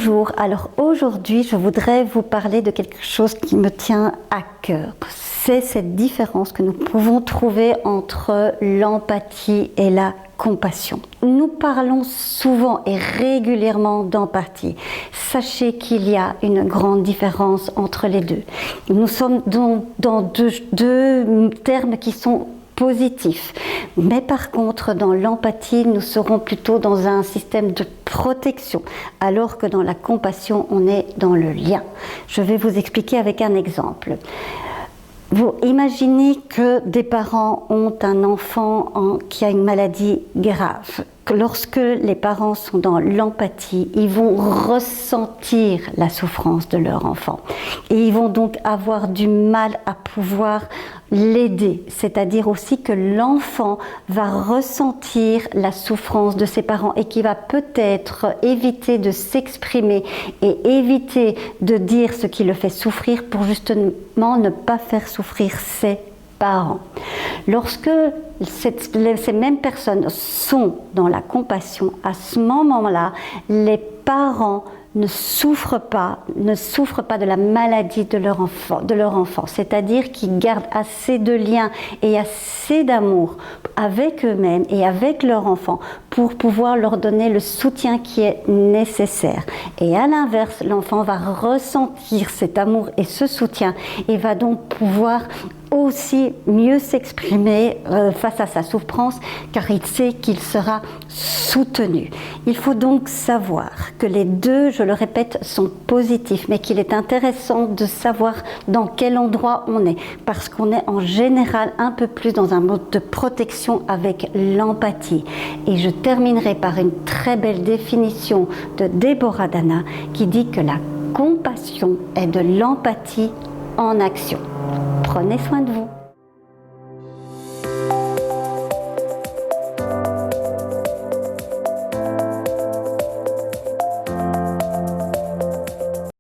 Bonjour, alors aujourd'hui je voudrais vous parler de quelque chose qui me tient à cœur. C'est cette différence que nous pouvons trouver entre l'empathie et la compassion. Nous parlons souvent et régulièrement d'empathie. Sachez qu'il y a une grande différence entre les deux. Nous sommes dans deux termes qui sont positif. Mais par contre, dans l'empathie, nous serons plutôt dans un système de protection, alors que dans la compassion, on est dans le lien. Je vais vous expliquer avec un exemple. Vous imaginez que des parents ont un enfant qui a une maladie grave. Lorsque les parents sont dans l'empathie, ils vont ressentir la souffrance de leur enfant. Et ils vont donc avoir du mal à pouvoir l'aider. C'est-à-dire aussi que l'enfant va ressentir la souffrance de ses parents et qui va peut-être éviter de s'exprimer et éviter de dire ce qui le fait souffrir pour justement ne pas faire souffrir ses parents. Lorsque ces mêmes personnes sont dans la compassion, à ce moment-là, les parents ne souffrent pas de la maladie de leur enfant. C'est-à-dire qu'ils gardent assez de liens et assez d'amour avec eux-mêmes et avec leur enfant pour pouvoir leur donner le soutien qui est nécessaire. Et à l'inverse, l'enfant va ressentir cet amour et ce soutien et va donc pouvoir aussi mieux s'exprimer face à sa souffrance, car il sait qu'il sera soutenu. Il faut donc savoir que les deux, je le répète, sont positifs, mais qu'il est intéressant de savoir dans quel endroit on est, parce qu'on est en général un peu plus dans un mode de protection avec l'empathie. Et je terminerai par une très belle définition de Deborah Dana qui dit que la compassion est de l'empathie en action. Prenez soin de vous.